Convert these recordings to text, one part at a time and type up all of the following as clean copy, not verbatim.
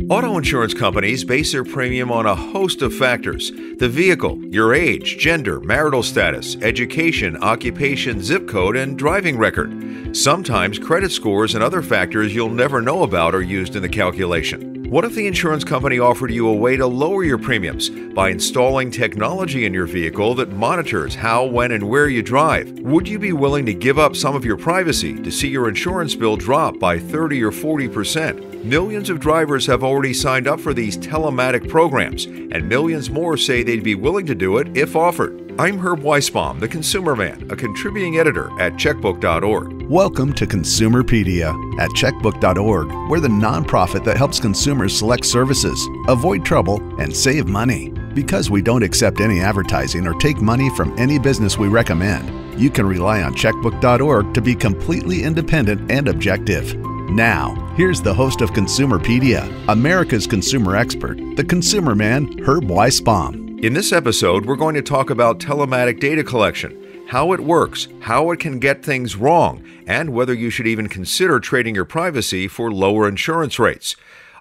Auto insurance companies base their premium on a host of factors: the vehicle, your age, gender, marital status, education, occupation, zip code, and driving record. Sometimes credit scores and other factors you'll never know about are used in the calculation. What if the insurance company offered you a way to lower your premiums by installing technology in your vehicle that monitors how, when, and where you drive? Would you be willing to give up some of your privacy to see your insurance bill drop by 30 or 40%? Millions of drivers have already signed up for these telematic programs, and millions more say they'd be willing to do it if offered. I'm Herb Weisbaum, the Consumer Man, a contributing editor at checkbook.org. Welcome to Consumerpedia at checkbook.org. We're the nonprofit that helps consumers select services, avoid trouble, and save money. Because we don't accept any advertising or take money from any business we recommend, you can rely on checkbook.org to be completely independent and objective. Now, here's the host of Consumerpedia, America's consumer expert, the Consumer Man, Herb Weisbaum. In this episode, we're going to talk about telematic data collection, how it works, how it can get things wrong, and whether you should even consider trading your privacy for lower insurance rates.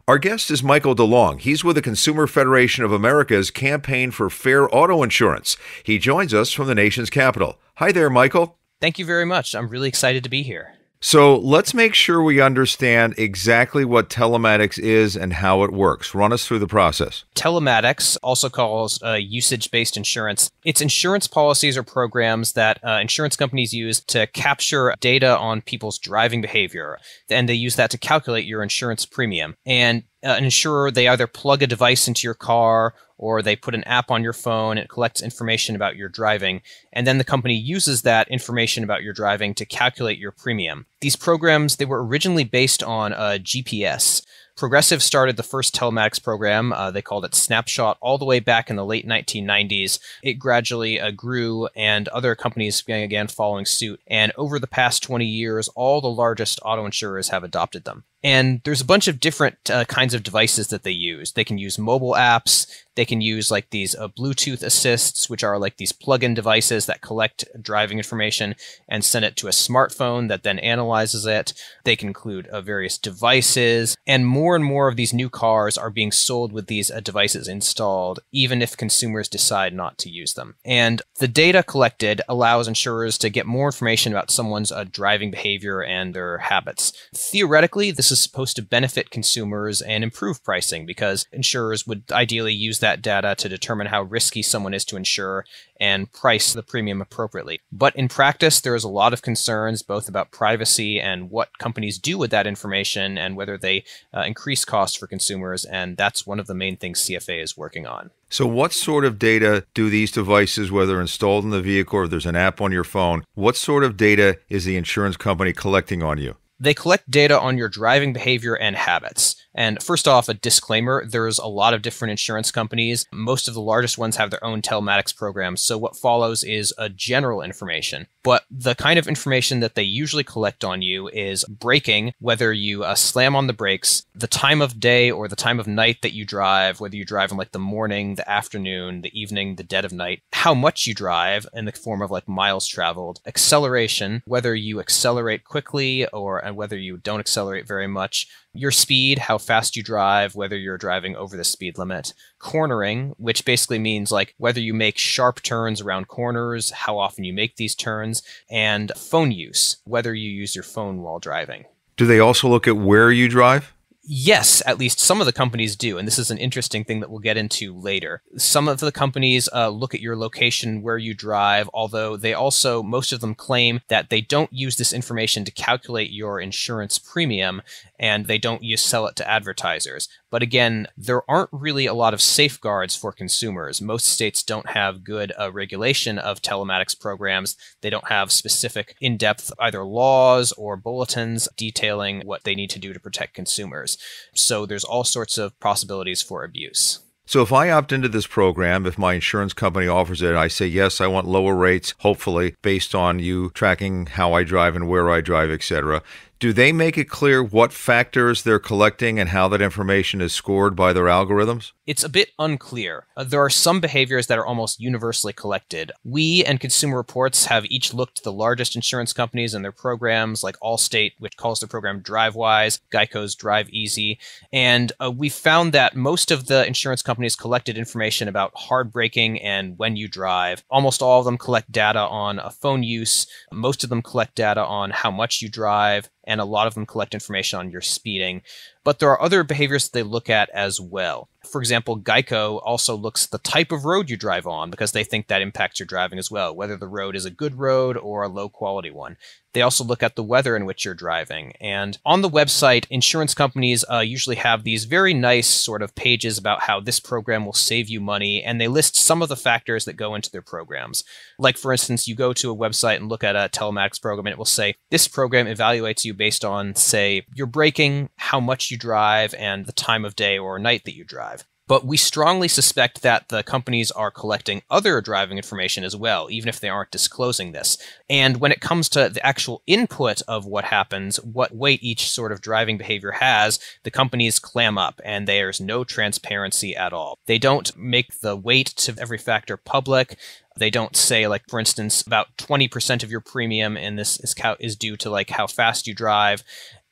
Our guest is Michael DeLong. He's with the Consumer Federation of America's Campaign for Fair Auto Insurance. He joins us from the nation's capital. Hi there, Michael. Thank you very much. I'm really excited to be here. So let's make sure we understand exactly what telematics is and how it works. Run us through the process. Telematics, also called usage-based insurance, it's insurance policies or programs that insurance companies use to capture data on people's driving behavior, and they use that to calculate your insurance premium. And an insurer, they either plug a device into your car or they put an app on your phone. It collects information about your driving, and then the company uses that information about your driving to calculate your premium. These programs, they were originally based on GPS. Progressive started the first telematics program. They called it Snapshot all the way back in the late 1990s. It gradually grew, and other companies began following suit. And over the past 20 years, all the largest auto insurers have adopted them. And there's a bunch of different kinds of devices that they use. They can use mobile apps. They can use like these Bluetooth assists, which are like these plug-in devices that collect driving information and send it to a smartphone that then analyzes it. They can include various devices, and more of these new cars are being sold with these devices installed, even if consumers decide not to use them. And the data collected allows insurers to get more information about someone's driving behavior and their habits. Theoretically, this is supposed to benefit consumers and improve pricing, because insurers would ideally use that data to determine how risky someone is to insure and price the premium appropriately. But in practice, there is a lot of concerns both about privacy and what companies do with that information and whether they increase costs for consumers, and that's one of the main things CFA is working on. So what sort of data do these devices, whether installed in the vehicle or there's an app on your phone, what sort of data is the insurance company collecting on you? They collect data on your driving behavior and habits. And first off, a disclaimer, there's a lot of different insurance companies. Most of the largest ones have their own telematics programs, so what follows is a general information. But the kind of information that they usually collect on you is braking, whether you slam on the brakes, the time of day or the time of night that you drive, whether you drive in like the morning, the afternoon, the evening, the dead of night, how much you drive in the form of like miles traveled, acceleration, whether you accelerate quickly or and whether you don't accelerate very much, your speed, how fast you drive, whether you're driving over the speed limit, cornering, which basically means like whether you make sharp turns around corners, how often you make these turns, and phone use, whether you use your phone while driving. Do they also look at where you drive? Yes, at least some of the companies do, and this is an interesting thing that we'll get into later. Some of the companies look at your location where you drive, although they also, most of them claim that they don't use this information to calculate your insurance premium, and they don't sell it to advertisers. But again, there aren't really a lot of safeguards for consumers. Most states don't have good regulation of telematics programs. They don't have specific in-depth either laws or bulletins detailing what they need to do to protect consumers. So there's all sorts of possibilities for abuse. So if I opt into this program, if my insurance company offers it, I say, yes, I want lower rates, hopefully, based on you tracking how I drive and where I drive, etc. Do they make it clear what factors they're collecting and how that information is scored by their algorithms? It's a bit unclear. There are some behaviors that are almost universally collected. We and Consumer Reports have each looked at the largest insurance companies and their programs, like Allstate, which calls their program DriveWise, Geico's Drive Easy, and we found that most of the insurance companies collected information about hard braking and when you drive. Almost all of them collect data on phone use. Most of them collect data on how much you drive, and a lot of them collect information on your speeding. But there are other behaviors that they look at as well. For example, Geico also looks at the type of road you drive on because they think that impacts your driving as well, whether the road is a good road or a low quality one. They also look at the weather in which you're driving. And on the website, insurance companies usually have these very nice sort of pages about how this program will save you money, and they list some of the factors that go into their programs. Like, for instance, you go to a website and look at a telematics program, and it will say, this program evaluates you based on, say, your braking, how much you drive, and the time of day or night that you drive. But we strongly suspect that the companies are collecting other driving information as well, even if they aren't disclosing this. And when it comes to the actual input of what happens, what weight each sort of driving behavior has, the companies clam up, and there's no transparency at all. They don't make the weight to every factor public. They don't say, like, for instance, about 20% of your premium in this is due to, like, how fast you drive.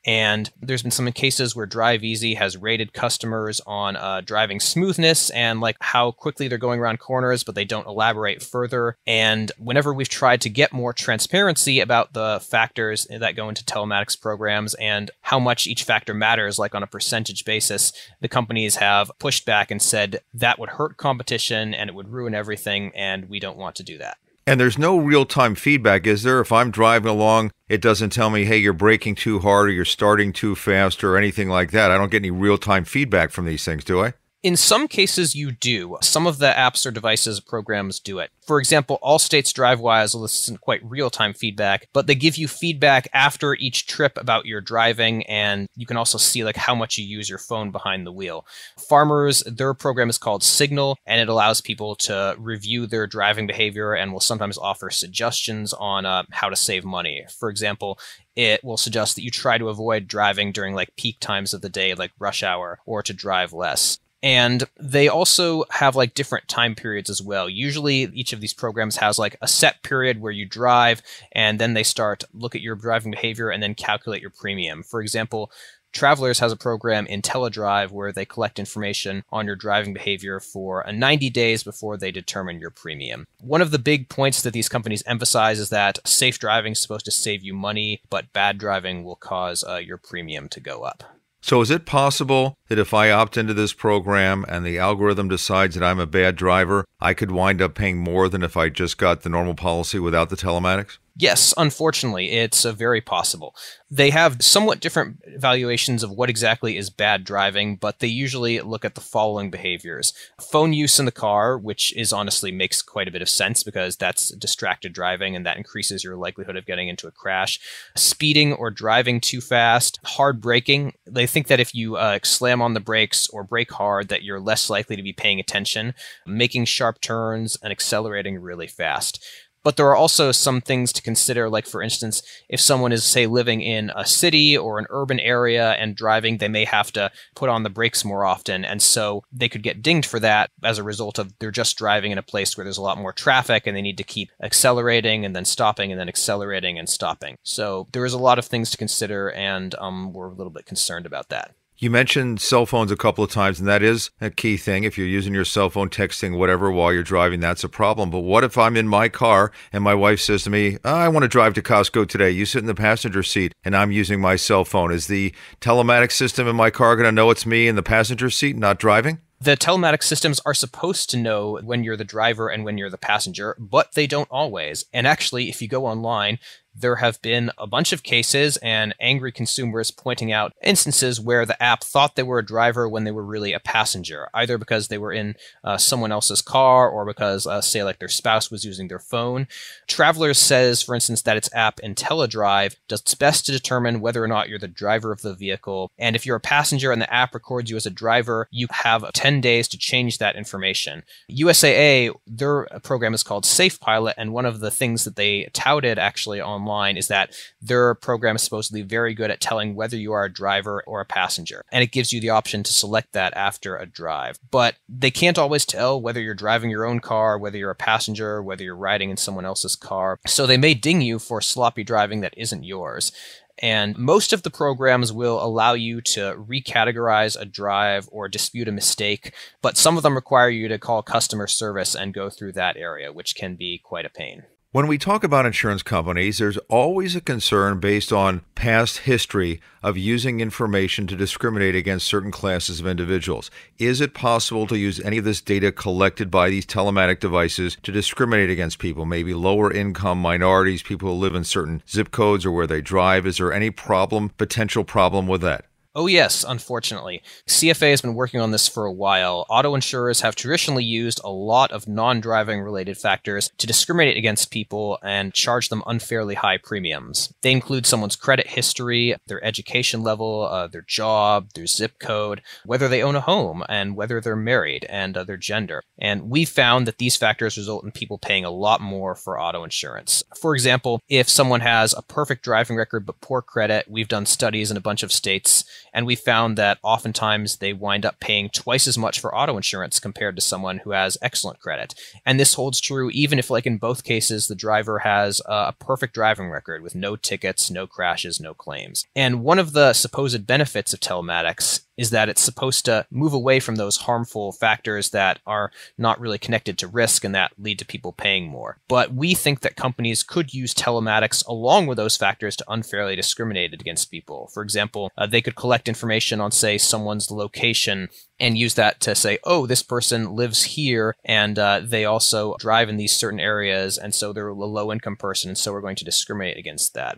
And there's been some cases where Drive Easy has rated customers on driving smoothness and like how quickly they're going around corners, but they don't elaborate further. And whenever we've tried to get more transparency about the factors that go into telematics programs and how much each factor matters, like on a percentage basis, the companies have pushed back and said that would hurt competition and it would ruin everything, and we don't want to do that. And there's no real-time feedback, is there? If I'm driving along, it doesn't tell me, hey, you're braking too hard or you're starting too fast or anything like that. I don't get any real-time feedback from these things, do I? In some cases, you do. Some of the apps or devices programs do it. For example, Allstate's DriveWise, well, this isn't quite real-time feedback, but they give you feedback after each trip about your driving, and you can also see like how much you use your phone behind the wheel. Farmers, their program is called Signal, and it allows people to review their driving behavior and will sometimes offer suggestions on how to save money. For example, it will suggest that you try to avoid driving during like peak times of the day, like rush hour, or to drive less. And they also have like different time periods as well. Usually each of these programs has like a set period where you drive, and then they start look at your driving behavior and then calculate your premium. For example, Travelers has a program in Teledrive where they collect information on your driving behavior for 90 days before they determine your premium. One of the big points that these companies emphasize is that safe driving is supposed to save you money, but bad driving will cause your premium to go up. So is it possible that if I opt into this program and the algorithm decides that I'm a bad driver, I could wind up paying more than if I just got the normal policy without the telematics? Yes, unfortunately, it's very possible. They have somewhat different valuations of what exactly is bad driving, but they usually look at the following behaviors. Phone use in the car, which is honestly makes quite a bit of sense because that's distracted driving and that increases your likelihood of getting into a crash. Speeding or driving too fast. Hard braking. They think that if you slam on the brakes or brake hard, that you're less likely to be paying attention. Making sharp turns and accelerating really fast. But there are also some things to consider, like, for instance, if someone is, say, living in a city or an urban area and driving, they may have to put on the brakes more often, and so they could get dinged for that as a result of they're just driving in a place where there's a lot more traffic and they need to keep accelerating and then stopping and then accelerating and stopping. So there is a lot of things to consider, and we're a little bit concerned about that. You mentioned cell phones a couple of times, and that is a key thing. If you're using your cell phone, texting, whatever, while you're driving, that's a problem. But what if I'm in my car and my wife says to me, I want to drive to Costco today. You sit in the passenger seat and I'm using my cell phone. Is the telematics system in my car going to know it's me in the passenger seat, not driving? The telematics systems are supposed to know when you're the driver and when you're the passenger, but they don't always. And actually, if you go online, there have been a bunch of cases and angry consumers pointing out instances where the app thought they were a driver when they were really a passenger, either because they were in someone else's car or because, say, like their spouse was using their phone. Travelers says, for instance, that its app IntelliDrive does its best to determine whether or not you're the driver of the vehicle. And if you're a passenger and the app records you as a driver, you have 10 days to change that information. USAA, their program is called Safe Pilot, and one of the things that they touted actually online online is that their program is supposedly very good at telling whether you are a driver or a passenger. And it gives you the option to select that after a drive. But they can't always tell whether you're driving your own car, whether you're a passenger, whether you're riding in someone else's car. So they may ding you for sloppy driving that isn't yours. And most of the programs will allow you to recategorize a drive or dispute a mistake, but some of them require you to call customer service and go through that area, which can be quite a pain. When we talk about insurance companies, there's always a concern based on past history of using information to discriminate against certain classes of individuals. Is it possible to use any of this data collected by these telematic devices to discriminate against people, maybe lower income minorities, people who live in certain zip codes or where they drive? Is there any potential problem with that? Oh yes, unfortunately. CFA has been working on this for a while. Auto insurers have traditionally used a lot of non-driving related factors to discriminate against people and charge them unfairly high premiums. They include someone's credit history, their education level, their job, their zip code, whether they own a home, and whether they're married, and their gender. And we found that these factors result in people paying a lot more for auto insurance. For example, if someone has a perfect driving record but poor credit, we've done studies in a bunch of states, and we found that oftentimes they wind up paying twice as much for auto insurance compared to someone who has excellent credit. And this holds true even if, like in both cases, the driver has a perfect driving record with no tickets, no crashes, no claims. And one of the supposed benefits of telematics is that it's supposed to move away from those harmful factors that are not really connected to risk and that lead to people paying more. But we think that companies could use telematics along with those factors to unfairly discriminate against people. For example, they could collect information on, say, someone's location and use that to say, oh, this person lives here and they also drive in these certain areas, and so they're a low-income person, and so we're going to discriminate against that.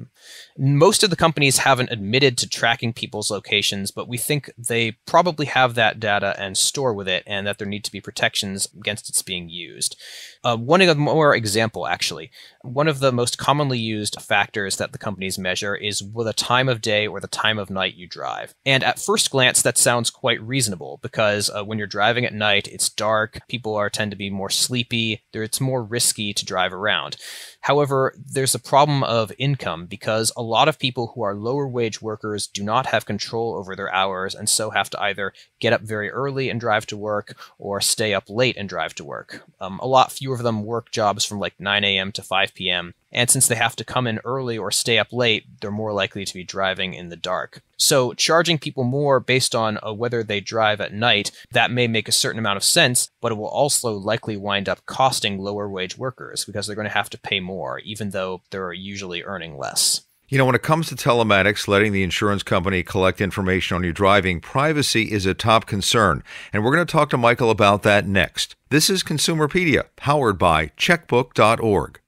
Most of the companies haven't admitted to tracking people's locations, but we think they probably have that data and store with it, and that there need to be protections against its being used. One more example, actually. One of the most commonly used factors that the companies measure is the time of day or the time of night you drive. And at first glance, that sounds quite reasonable, because when you're driving at night, it's dark, people tend to be more sleepy, it's more risky to drive around. However, there's a problem of income, because a lot of people who are lower wage workers do not have control over their hours, and so have to either get up very early and drive to work or stay up late and drive to work. A lot fewer of them work jobs from like 9 a.m. to 5 p.m. And since they have to come in early or stay up late, they're more likely to be driving in the dark. So charging people more based on whether they drive at night, that may make a certain amount of sense, but it will also likely wind up costing lower wage workers because they're going to have to pay more, even though they're usually earning less. You know, when it comes to telematics, letting the insurance company collect information on your driving, privacy is a top concern. And we're going to talk to Michael about that next. This is Consumerpedia, powered by checkbook.org.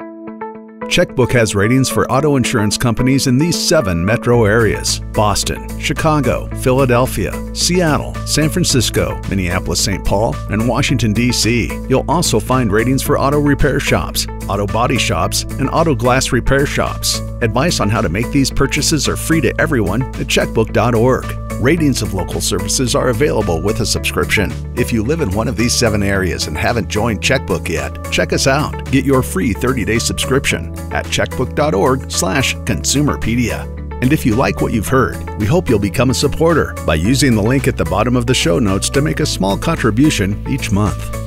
Checkbook has ratings for auto insurance companies in these 7 metro areas: Boston, Chicago, Philadelphia, Seattle, San Francisco, Minneapolis-St. Paul, and Washington, D.C. You'll also find ratings for auto repair shops, auto body shops, and auto glass repair shops. Advice on how to make these purchases are free to everyone at checkbook.org. Ratings of local services are available with a subscription. If you live in one of these 7 areas and haven't joined Checkbook yet, check us out. Get your free 30-day subscription at checkbook.org/consumerpedia. And if you like what you've heard, we hope you'll become a supporter by using the link at the bottom of the show notes to make a small contribution each month.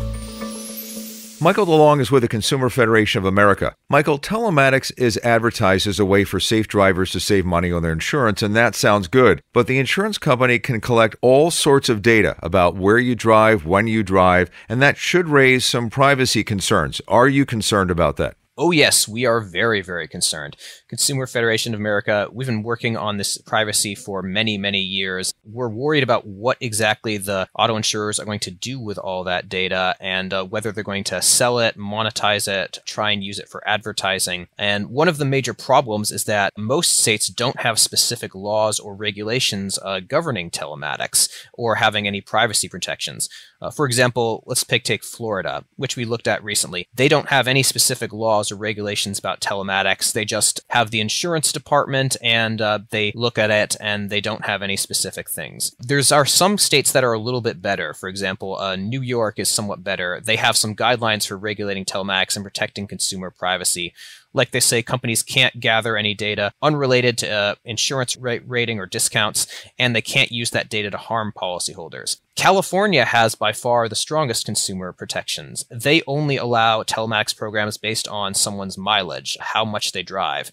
Michael DeLong is with the Consumer Federation of America. Michael, telematics is advertised as a way for safe drivers to save money on their insurance, and that sounds good. But the insurance company can collect all sorts of data about where you drive, when you drive, and that should raise some privacy concerns. Are you concerned about that? Oh yes, we are very, very concerned. Consumer Federation of America, we've been working on this privacy for many, many years. We're worried about what exactly the auto insurers are going to do with all that data and whether they're going to sell it, monetize it, try and use it for advertising. And one of the major problems is that most states don't have specific laws or regulations governing telematics or having any privacy protections. For example, let's take Florida, which we looked at recently. They don't have any specific laws or regulations about telematics. They just have the insurance department and they look at it and they don't have any specific things. There are some states that are a little bit better. For example, New York is somewhat better. They have some guidelines for regulating telematics and protecting consumer privacy. Like they say, companies can't gather any data unrelated to insurance rating or discounts, and they can't use that data to harm policyholders. California has by far the strongest consumer protections. They only allow telematics programs based on someone's mileage, how much they drive.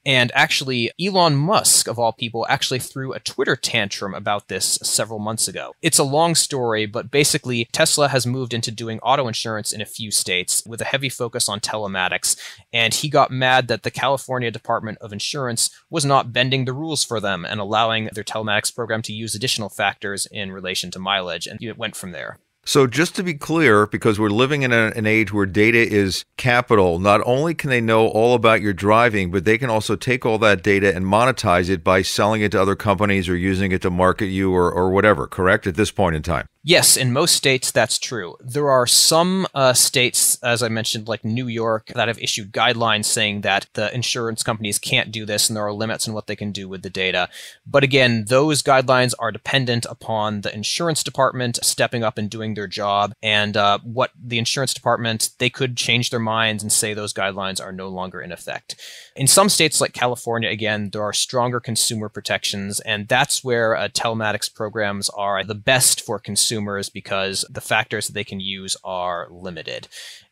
And actually, Elon Musk, of all people, actually threw a Twitter tantrum about this several months ago. It's a long story, but basically, Tesla has moved into doing auto insurance in a few states with a heavy focus on telematics, and he got mad that the California Department of Insurance was not bending the rules for them and allowing their telematics program to use additional factors in relation to mileage, and it went from there. So just to be clear, because we're living in an age where data is capital, not only can they know all about your driving, but they can also take all that data and monetize it by selling it to other companies or using it to market you or whatever, correct, at this point in time? Yes, in most states, that's true. There are some states, as I mentioned, like New York, that have issued guidelines saying that the insurance companies can't do this and there are limits on what they can do with the data. But again, those guidelines are dependent upon the insurance department stepping up and doing their job. And what the insurance department, they could change their minds and say those guidelines are no longer in effect. In some states like California, again, there are stronger consumer protections, and that's where telematics programs are the best for consumers because the factors that they can use are limited.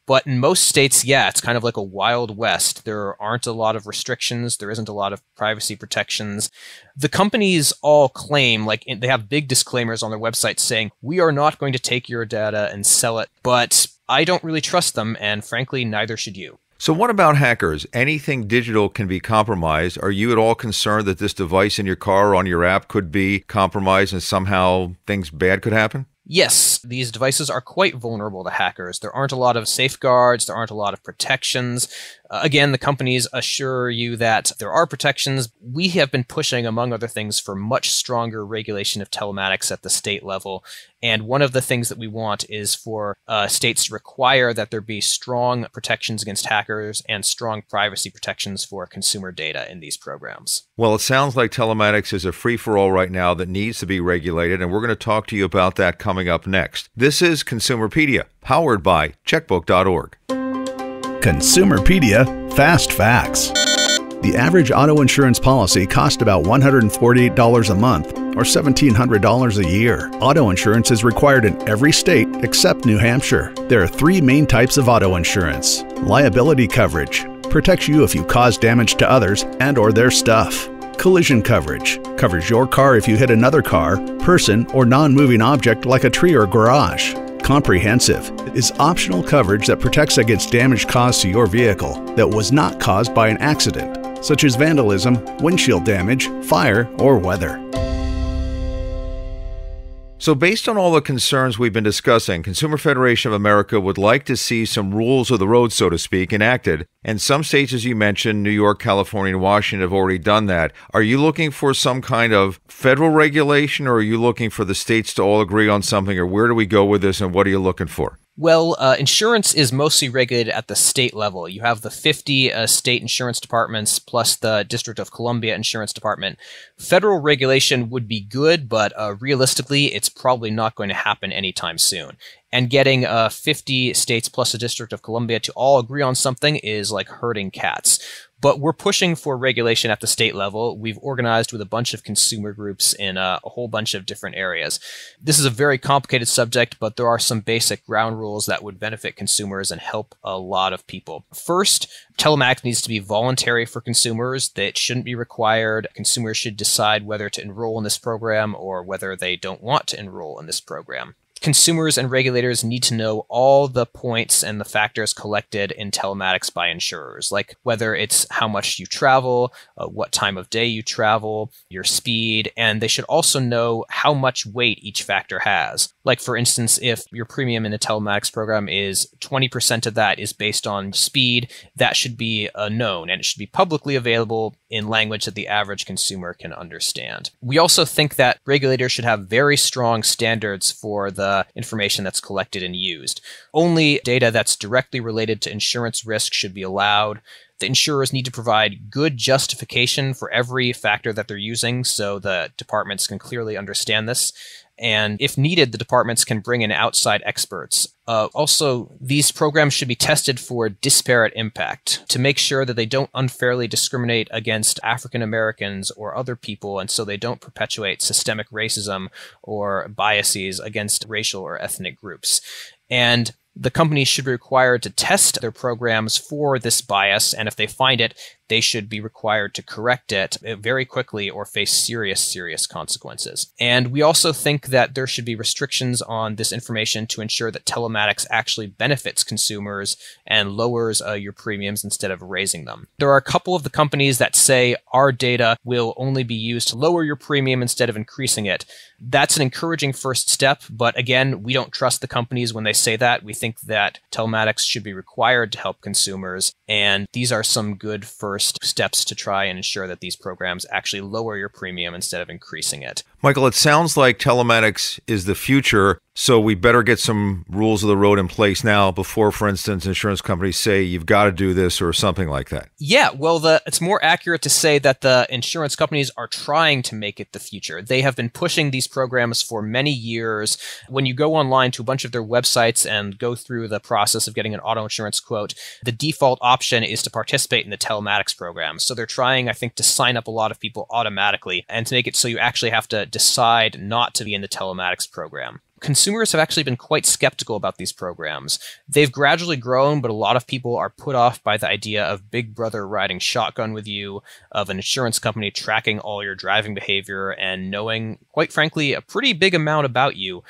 But in most states, yeah, it's kind of like a wild west. There aren't a lot of restrictions. There isn't a lot of privacy protections. The companies all claim, like they have big disclaimers on their websites saying, we are not going to take your data and sell it. But I don't really trust them, and frankly, neither should you. So what about hackers? Anything digital can be compromised. Are you at all concerned that this device in your car or on your app could be compromised and somehow things bad could happen? Yes, these devices are quite vulnerable to hackers. There aren't a lot of safeguards. There aren't a lot of protections. Again, the companies assure you that there are protections. We have been pushing, among other things, for much stronger regulation of telematics at the state level. And one of the things that we want is for states to require that there be strong protections against hackers and strong privacy protections for consumer data in these programs. Well, it sounds like telematics is a free-for-all right now that needs to be regulated, and we're going to talk to you about that coming up next. This is Consumerpedia, powered by checkbook.org. Consumerpedia Fast Facts. The average auto insurance policy costs about $148 a month or $1,700 a year. Auto insurance is required in every state except New Hampshire. There are three main types of auto insurance. Liability coverage protects you if you cause damage to others and or their stuff. Collision coverage covers your car if you hit another car, person, or non-moving object like a tree or garage. Comprehensive is optional coverage that protects against damage caused to your vehicle that was not caused by an accident, such as vandalism, windshield damage, fire, or weather. So based on all the concerns we've been discussing, Consumer Federation of America would like to see some rules of the road, so to speak, enacted. And some states, as you mentioned, New York, California, and Washington have already done that. Are you looking for some kind of federal regulation, or are you looking for the states to all agree on something, or where do we go with this, and what are you looking for? Well, insurance is mostly regulated at the state level. You have the 50 state insurance departments plus the District of Columbia Insurance Department. Federal regulation would be good, but realistically, it's probably not going to happen anytime soon. And getting 50 states plus the District of Columbia to all agree on something is like herding cats. But we're pushing for regulation at the state level. We've organized with a bunch of consumer groups in a whole bunch of different areas. This is a very complicated subject, but there are some basic ground rules that would benefit consumers and help a lot of people. First, telematics needs to be voluntary for consumers. That shouldn't be required. Consumers should decide whether to enroll in this program or whether they don't want to enroll in this program. Consumers and regulators need to know all the points and the factors collected in telematics by insurers, like whether it's how much you travel, what time of day you travel, your speed, and they should also know how much weight each factor has. Like, for instance, if your premium in a telematics program is 20% of that is based on speed, that should be known, and it should be publicly available in language that the average consumer can understand. We also think that regulators should have very strong standards for the information that's collected and used. Only data that's directly related to insurance risk should be allowed. The insurers need to provide good justification for every factor that they're using so the departments can clearly understand this. And if needed, the departments can bring in outside experts. Also, these programs should be tested for disparate impact to make sure that they don't unfairly discriminate against African Americans or other people, and so they don't perpetuate systemic racism or biases against racial or ethnic groups. And the companies should be required to test their programs for this bias, and if they find it, they should be required to correct it very quickly or face serious consequences. And we also think that there should be restrictions on this information to ensure that telematics actually benefits consumers and lowers your premiums instead of raising them. There are a couple of the companies that say our data will only be used to lower your premium instead of increasing it. That's an encouraging first step, but again, we don't trust the companies when they say that. We think that telematics should be required to help consumers, and these are some good first steps to try and ensure that these programs actually lower your premium instead of increasing it. Michael, it sounds like telematics is the future, so we better get some rules of the road in place now before, for instance, insurance companies say you've got to do this or something like that. Yeah, well, it's more accurate to say that the insurance companies are trying to make it the future. They have been pushing these programs for many years. When you go online to a bunch of their websites and go through the process of getting an auto insurance quote, the default option is to participate in the telematics program. So they're trying, I think, to sign up a lot of people automatically and to make it so you actually have to decide not to be in the telematics program. Consumers have actually been quite skeptical about these programs. They've gradually grown, but a lot of people are put off by the idea of Big Brother riding shotgun with you, of an insurance company tracking all your driving behavior and knowing, quite frankly, a pretty big amount about you.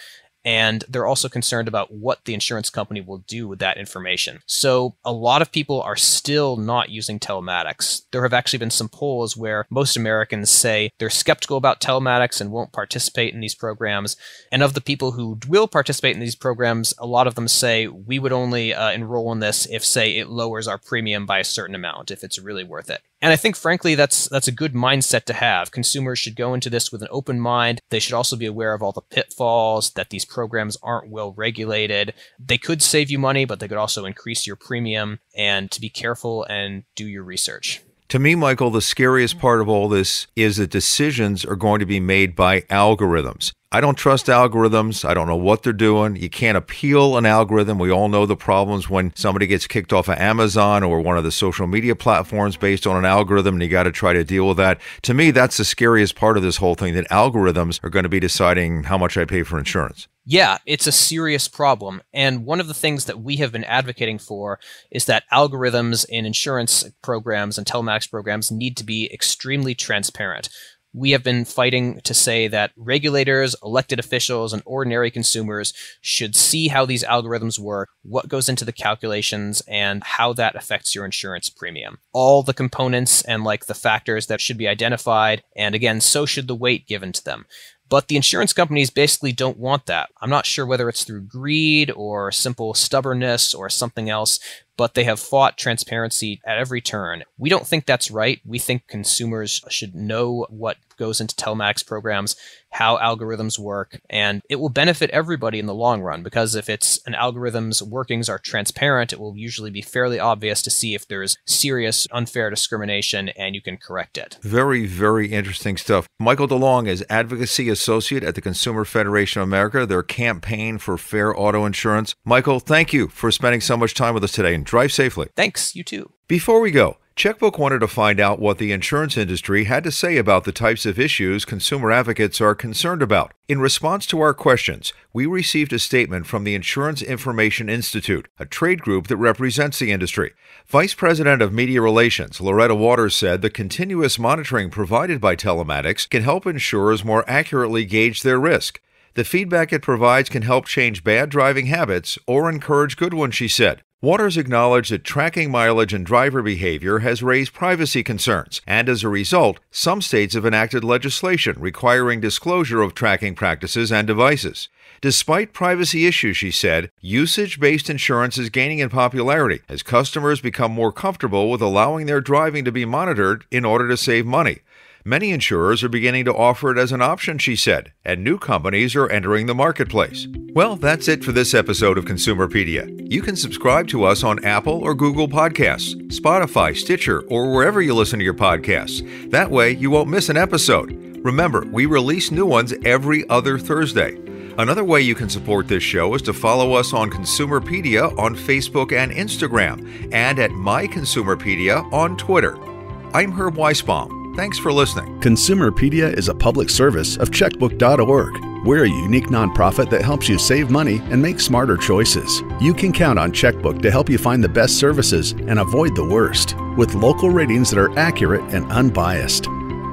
And they're also concerned about what the insurance company will do with that information. So a lot of people are still not using telematics. There have actually been some polls where most Americans say they're skeptical about telematics and won't participate in these programs. And of the people who will participate in these programs, a lot of them say we would only enroll in this if, say, it lowers our premium by a certain amount, if it's really worth it. And I think, frankly, that's a good mindset to have. Consumers should go into this with an open mind. They should also be aware of all the pitfalls, that these programs aren't well regulated. They could save you money, but they could also increase your premium, and to be careful and do your research. To me, Michael, the scariest part of all this is that decisions are going to be made by algorithms. I don't trust algorithms. I don't know what they're doing. You can't appeal an algorithm. We all know the problems when somebody gets kicked off of Amazon or one of the social media platforms based on an algorithm, and you got to try to deal with that. To me, that's the scariest part of this whole thing, that algorithms are going to be deciding how much I pay for insurance. Yeah, it's a serious problem. And one of the things that we have been advocating for is that algorithms in insurance programs and telematics programs need to be extremely transparent. We have been fighting to say that regulators, elected officials, and ordinary consumers should see how these algorithms work, what goes into the calculations, and how that affects your insurance premium. All the components and the factors that should be identified, and again, so should the weight given to them. But the insurance companies basically don't want that. I'm not sure whether it's through greed or simple stubbornness or something else, but they have fought transparency at every turn. We don't think that's right. We think consumers should know what goes into telematics programs, how algorithms work, and it will benefit everybody in the long run, because if an algorithm's workings are transparent, it will usually be fairly obvious to see if there's serious unfair discrimination and you can correct it. Very, very interesting stuff. Michael DeLong is Advocacy Associate at the Consumer Federation of America, their campaign for fair auto insurance. Michael, thank you for spending so much time with us today, and drive safely. Thanks, you too. Before we go, Checkbook wanted to find out what the insurance industry had to say about the types of issues consumer advocates are concerned about. In response to our questions, we received a statement from the Insurance Information Institute, a trade group that represents the industry. Vice President of Media Relations, Loretta Waters, said the continuous monitoring provided by telematics can help insurers more accurately gauge their risk. The feedback it provides can help change bad driving habits or encourage good ones, she said. Waters acknowledged that tracking mileage and driver behavior has raised privacy concerns, and as a result, some states have enacted legislation requiring disclosure of tracking practices and devices. Despite privacy issues, she said, usage-based insurance is gaining in popularity as customers become more comfortable with allowing their driving to be monitored in order to save money. Many insurers are beginning to offer it as an option, she said, and new companies are entering the marketplace. Well, that's it for this episode of Consumerpedia. You can subscribe to us on Apple or Google Podcasts, Spotify, Stitcher, or wherever you listen to your podcasts. That way, you won't miss an episode. Remember, we release new ones every other Thursday. Another way you can support this show is to follow us on Consumerpedia on Facebook and Instagram, and at My Consumerpedia on Twitter. I'm Herb Weisbaum. Thanks for listening. Consumerpedia is a public service of checkbook.org. We're a unique nonprofit that helps you save money and make smarter choices. You can count on Checkbook to help you find the best services and avoid the worst, with local ratings that are accurate and unbiased.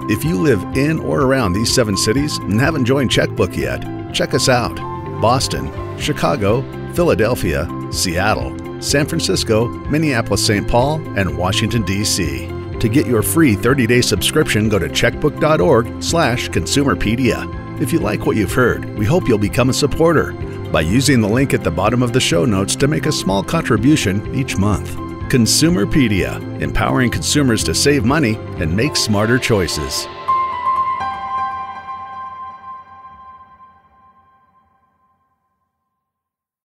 If you live in or around these 7 cities and haven't joined Checkbook yet, check us out. Boston, Chicago, Philadelphia, Seattle, San Francisco, Minneapolis-St. Paul, and Washington, D.C. To get your free 30-day subscription, go to checkbook.org/consumerpedia. If you like what you've heard, we hope you'll become a supporter by using the link at the bottom of the show notes to make a small contribution each month. Consumerpedia, empowering consumers to save money and make smarter choices.